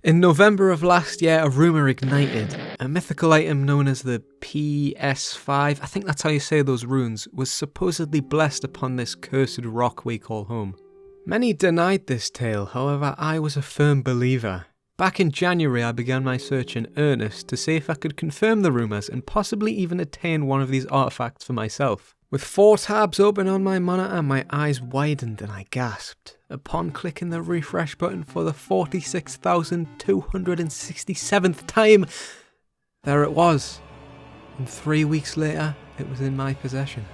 In November of last year, a rumour ignited. A mythical item known as the PS5, I think that's how you say those runes, was supposedly blessed upon this cursed rock we call home. Many denied this tale, however I was a firm believer. Back in January I began my search in earnest to see if I could confirm the rumours and possibly even attain one of these artefacts for myself. With 4 tabs open on my monitor, my eyes widened and I gasped. Upon clicking the refresh button for the 46,267th time, there it was. And 3 weeks later, it was in my possession.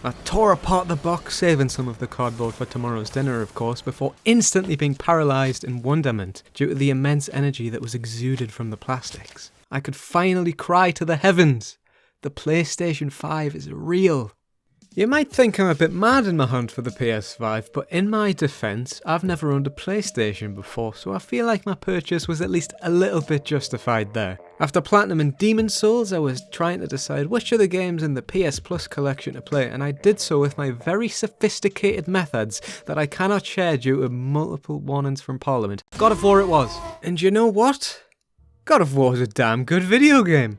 I tore apart the box, saving some of the cardboard for tomorrow's dinner of course, before instantly being paralysed in wonderment due to the immense energy that was exuded from the plastics. I could finally cry to the heavens. The PlayStation 5 is real. You might think I'm a bit mad in my hunt for the PS5, but in my defence, I've never owned a PlayStation before, so I feel like my purchase was at least a little bit justified there. After Platinum and Demon's Souls, I was trying to decide which of the games in the PS Plus collection to play, and I did so with my very sophisticated methods that I cannot share due to multiple warnings from Parliament. God of War it was. And you know what? God of War is a damn good video game.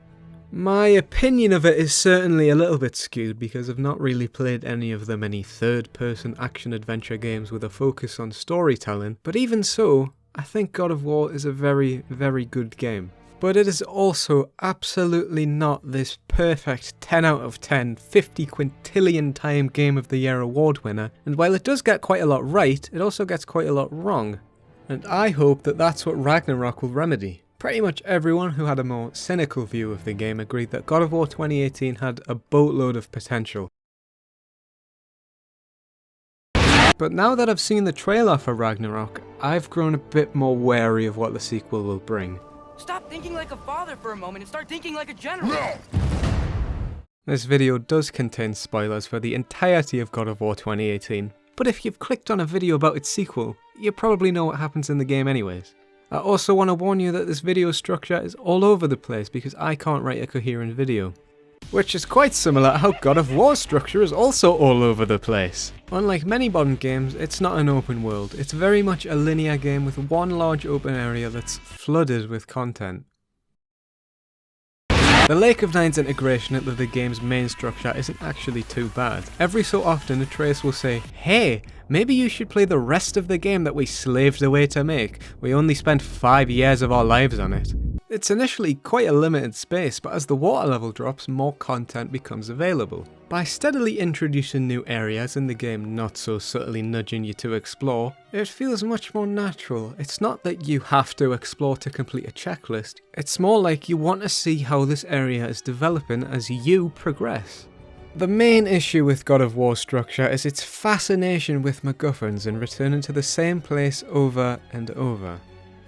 My opinion of it is certainly a little bit skewed because I've not really played any of the many third-person action-adventure games with a focus on storytelling, but even so, I think God of War is a very, very good game. But it is also absolutely not this perfect 10 out of 10, 50 quintillion time Game of the Year award winner, and while it does get quite a lot right, it also gets quite a lot wrong. And I hope that that's what Ragnarok will remedy. Pretty much everyone who had a more cynical view of the game agreed that God of War 2018 had a boatload of potential. But now that I've seen the trailer for Ragnarok, I've grown a bit more wary of what the sequel will bring. Stop thinking like a father for a moment and start thinking like a general! No! This video does contain spoilers for the entirety of God of War 2018, but if you've clicked on a video about its sequel, you probably know what happens in the game anyways. I also want to warn you that this video structure is all over the place because I can't write a coherent video. Which is quite similar to how God of War's structure is also all over the place. Unlike many modern games, it's not an open world, it's very much a linear game with one large open area that's flooded with content. The Lake of Nine's integration into the game's main structure isn't actually too bad. Every so often a trace will say, "Hey, maybe you should play the rest of the game that we slaved away to make. We only spent 5 years of our lives on it." It's initially quite a limited space, but as the water level drops, more content becomes available. By steadily introducing new areas in the game not so subtly nudging you to explore, it feels much more natural. It's not that you have to explore to complete a checklist, it's more like you want to see how this area is developing as you progress. The main issue with God of War's structure is its fascination with MacGuffins and returning to the same place over and over.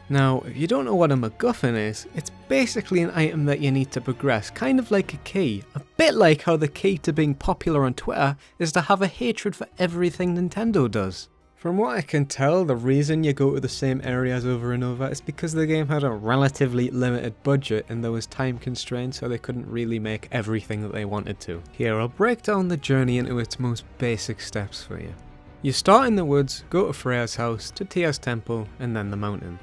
Now, if you don't know what a MacGuffin is, it's basically an item that you need to progress, kind of like a key. A bit like how the key to being popular on Twitter is to have a hatred for everything Nintendo does. From what I can tell, the reason you go to the same areas over and over is because the game had a relatively limited budget and there was time constraints, so they couldn't really make everything that they wanted to. Here, I'll break down the journey into its most basic steps for you. You start in the woods, go to Freya's house, to Tyr's temple, and then the mountain.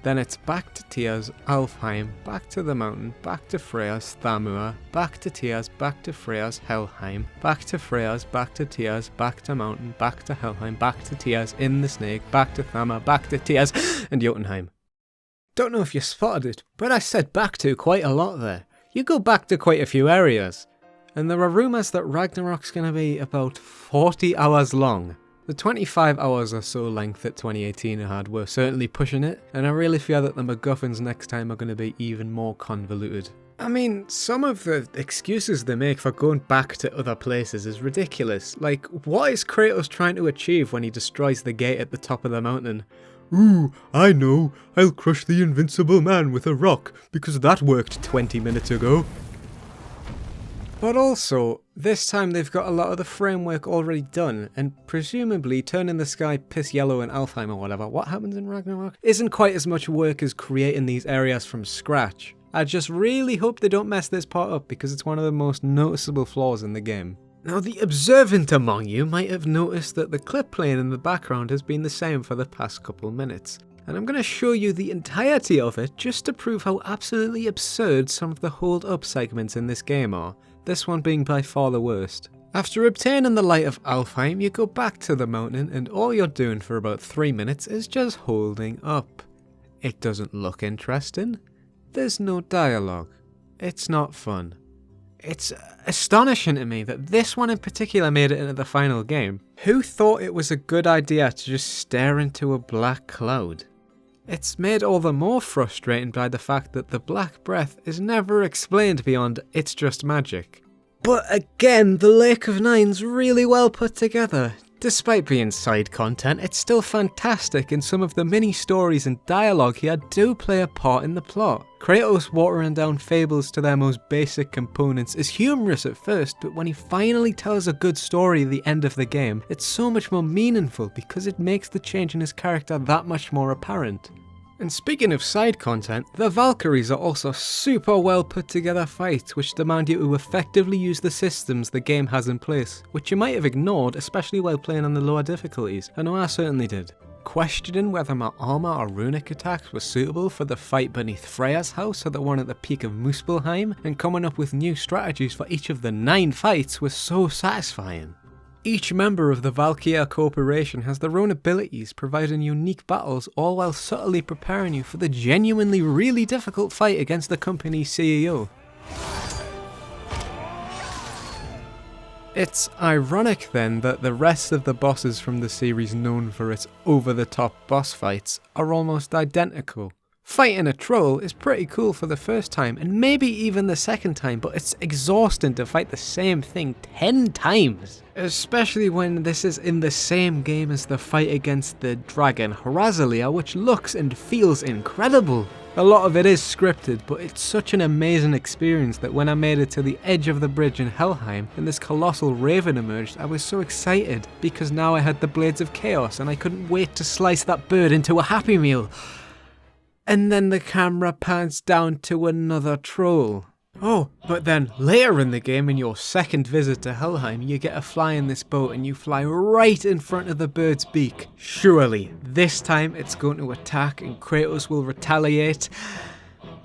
Then it's back to Tyr's, Alfheim, back to the mountain, back to Freya's, Thamur, back to Tyr's, back to Freya's, Helheim, back to Freya's, back to Tyr's, back to mountain, back to Helheim, back to Tyr's, in the snake, back to Thamur, back to Tyr's, and Jotunheim. Don't know if you spotted it, but I said back to quite a lot there. You go back to quite a few areas. And there are rumours that Ragnarok's going to be about 40 hours long. The 25 hours or so length that 2018 had were certainly pushing it, and I really fear that the MacGuffins next time are going to be even more convoluted. I mean, some of the excuses they make for going back to other places is ridiculous. Like, what is Kratos trying to achieve when he destroys the gate at the top of the mountain? Ooh, I know, I'll crush the invincible man with a rock, because that worked 20 minutes ago. But also, this time they've got a lot of the framework already done, and presumably turning the sky piss yellow in Alfheim or whatever, what happens in Ragnarok, isn't quite as much work as creating these areas from scratch. I just really hope they don't mess this part up because it's one of the most noticeable flaws in the game. Now, the observant among you might have noticed that the clip playing in the background has been the same for the past couple minutes. and I'm going to show you the entirety of it just to prove how absolutely absurd some of the hold up segments in this game are, this one being by far the worst. After obtaining the light of Alfheim, you go back to the mountain and all you're doing for about 3 minutes is just holding up. It doesn't look interesting, there's no dialogue, it's not fun. It's astonishing to me that this one in particular made it into the final game. Who thought it was a good idea to just stare into a black cloud? It's made all the more frustrating by the fact that the black breath is never explained beyond it's just magic. But again, the Lake of Nine's really well put together. Despite being side content, it's still fantastic, and some of the mini stories and dialogue here do play a part in the plot. Kratos watering down fables to their most basic components is humorous at first, but when he finally tells a good story at the end of the game, it's so much more meaningful because it makes the change in his character that much more apparent. And speaking of side content, the Valkyries are also super well put together fights which demand you to effectively use the systems the game has in place, which you might have ignored, especially while playing on the lower difficulties. I know I certainly did. Questioning whether my armor or runic attacks were suitable for the fight beneath Freya's house or the one at the peak of Muspelheim, and coming up with new strategies for each of the 9 fights was so satisfying. Each member of the Valkyria Corporation has their own abilities, providing unique battles, all while subtly preparing you for the genuinely really difficult fight against the company's CEO. It's ironic then that the rest of the bosses from the series known for its over-the-top boss fights are almost identical. Fighting a troll is pretty cool for the first time, and maybe even the second time, but it's exhausting to fight the same thing 10 times. Especially when this is in the same game as the fight against the dragon Hrazalia, which looks and feels incredible. A lot of it is scripted, but it's such an amazing experience that when I made it to the edge of the bridge in Helheim and this colossal raven emerged, I was so excited because now I had the Blades of Chaos and I couldn't wait to slice that bird into a Happy Meal. And then the camera pans down to another troll. Oh, but then later in the game, in your second visit to Helheim, you get a fly in this boat and you fly right in front of the bird's beak. Surely, this time it's going to attack and Kratos will retaliate.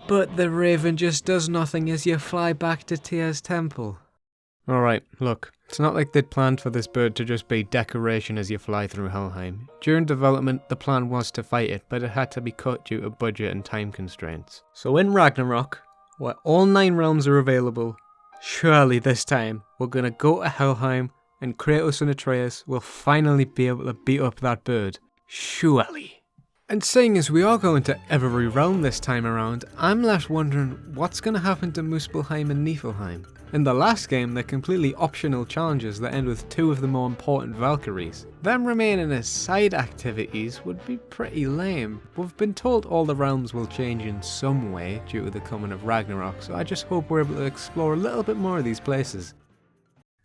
But the raven just does nothing as you fly back to Tyr's temple. Alright, look, it's not like they'd planned for this bird to just be decoration as you fly through Helheim. During development, the plan was to fight it, but it had to be cut due to budget and time constraints. So in Ragnarok, where all 9 realms are available, surely this time we're gonna go to Helheim and Kratos and Atreus will finally be able to beat up that bird. Surely. And seeing as we are going to every realm this time around, I'm left wondering what's gonna happen to Muspelheim and Niflheim. In the last game, they're completely optional challenges that end with 2 of the more important Valkyries. Them remaining as side activities would be pretty lame. We've been told all the realms will change in some way due to the coming of Ragnarok, so I just hope we're able to explore a little bit more of these places.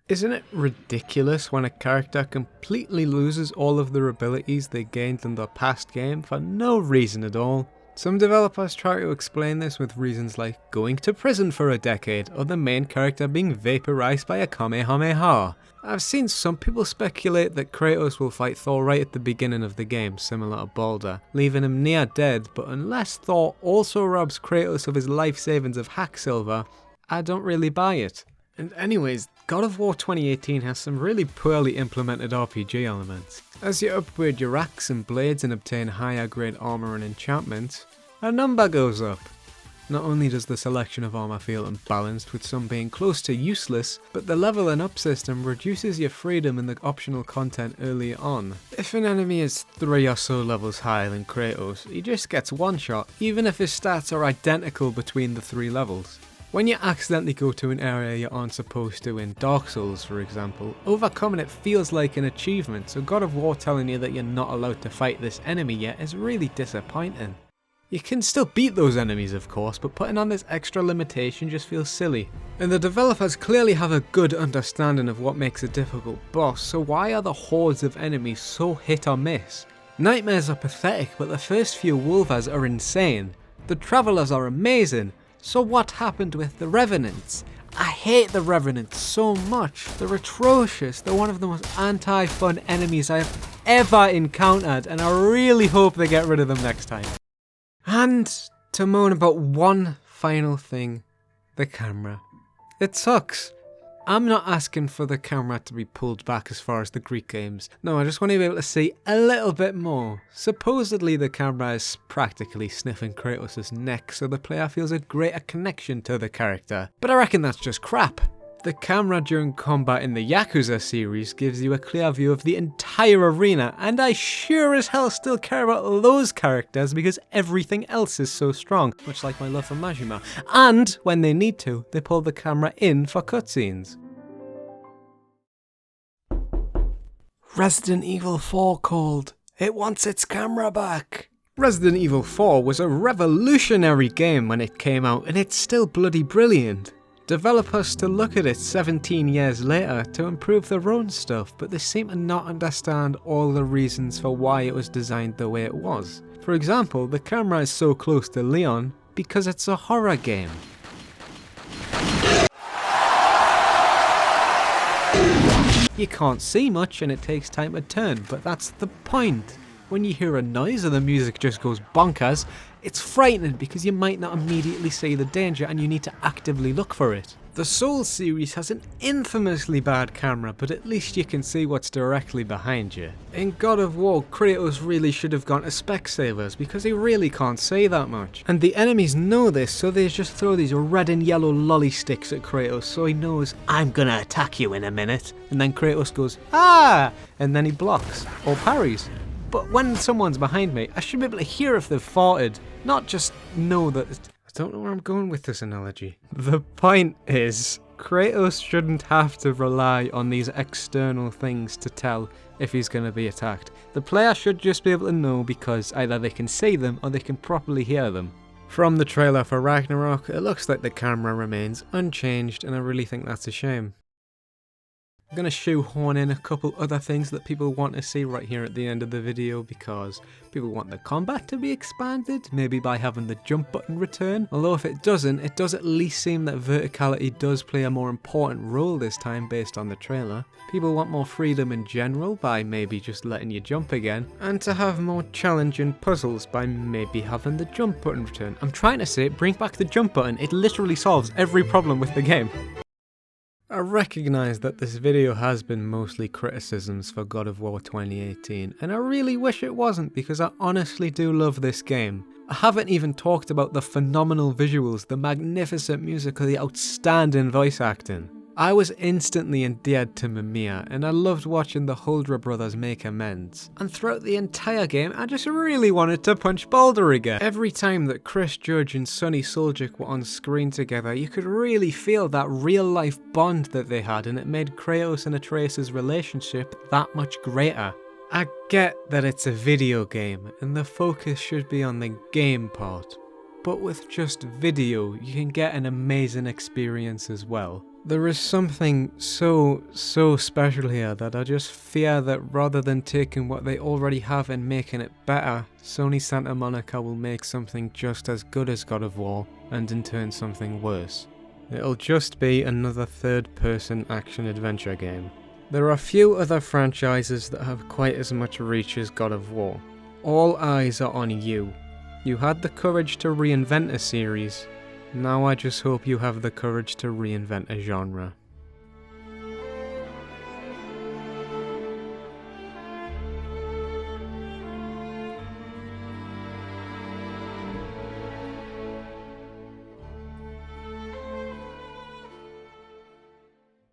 Isn't it ridiculous when a character completely loses all of their abilities they gained in their past game for no reason at all? Some developers try to explain this with reasons like going to prison for a decade or the main character being vaporized by a Kamehameha. I've seen some people speculate that Kratos will fight Thor right at the beginning of the game, similar to Baldur, leaving him near dead, but unless Thor also robs Kratos of his life savings of Hacksilver, I don't really buy it. And anyways, God of War 2018 has some really poorly implemented RPG elements. As you upgrade your axe and blades and obtain higher grade armor and enchantments, a number goes up. Not only does the selection of armor feel unbalanced, with some being close to useless, but the leveling up system reduces your freedom in the optional content early on. If an enemy is 3 or so levels higher than Kratos, he just gets one shot, even if his stats are identical between the 3 levels. When you accidentally go to an area you aren't supposed to in Dark Souls, for example, overcoming it feels like an achievement, so God of War telling you that you're not allowed to fight this enemy yet is really disappointing. You can still beat those enemies of course, but putting on this extra limitation just feels silly. And the developers clearly have a good understanding of what makes a difficult boss, so why are the hordes of enemies so hit or miss? Nightmares are pathetic, but the first few Wolvers are insane. The Travelers are amazing. So what happened with the Revenants? I hate the Revenants so much. They're atrocious. They're one of the most anti-fun enemies I have... ever encountered, and I really hope they get rid of them next time. And to moan about one final thing, the camera. It sucks. I'm not asking for the camera to be pulled back as far as the Greek games. No, I just want to be able to see a little bit more. Supposedly the camera is practically sniffing Kratos' neck so the player feels a greater connection to the character. But I reckon that's just crap. The camera during combat in the Yakuza series gives you a clear view of the entire arena, and I sure as hell still care about those characters because everything else is so strong, much like my love for Majima. And when they need to, they pull the camera in for cutscenes. Resident Evil 4 called. It wants its camera back. Resident Evil 4 was a revolutionary game when it came out, and it's still bloody brilliant. Developers still look at it 17 years later to improve their own stuff, but they seem to not understand all the reasons for why it was designed the way it was. For example, the camera is so close to Leon because it's a horror game. You can't see much and it takes time to turn, but that's the point. When you hear a noise or the music just goes bonkers, it's frightening because you might not immediately see the danger and you need to actively look for it. The Souls series has an infamously bad camera, but at least you can see what's directly behind you. In God of War, Kratos really should have gone to Specsavers because he really can't see that much. And the enemies know this, so they just throw these red and yellow lolly sticks at Kratos so he knows, I'm gonna attack you in a minute. And then Kratos goes, ah! And then he blocks, or parries. But when someone's behind me, I should be able to hear if they've farted, not just know that... I don't know where I'm going with this analogy. The point is, Kratos shouldn't have to rely on these external things to tell if he's going to be attacked. The player should just be able to know because either they can see them or they can properly hear them. From the trailer for Ragnarok, it looks like the camera remains unchanged, and I really think that's a shame. I'm going to shoehorn in a couple other things that people want to see right here at the end of the video because people want the combat to be expanded, maybe by having the jump button return. Although if it doesn't, it does at least seem that verticality does play a more important role this time based on the trailer. People want more freedom in general by maybe just letting you jump again, and to have more challenging puzzles by maybe having the jump button return. I'm trying to say, bring back the jump button, it literally solves every problem with the game. I recognise that this video has been mostly criticisms for God of War 2018, and I really wish it wasn't because I honestly do love this game. I haven't even talked about the phenomenal visuals, the magnificent music, or the outstanding voice acting. I was instantly endeared to Mimiya, and I loved watching the Huldra brothers make amends. And throughout the entire game, I just really wanted to punch Baldur again. Every time that Chris Judge and Sonny Suljic were on screen together, you could really feel that real-life bond that they had, and it made Kratos and Atreus' relationship that much greater. I get that it's a video game, and the focus should be on the game part, but with just video, you can get an amazing experience as well. There is something so special here that I just fear that rather than taking what they already have and making it better, Sony Santa Monica will make something just as good as God of War, and in turn something worse. It'll just be another third-person action-adventure game. There are few other franchises that have quite as much reach as God of War. All eyes are on you. You had the courage to reinvent a series. Now I just hope you have the courage to reinvent a genre.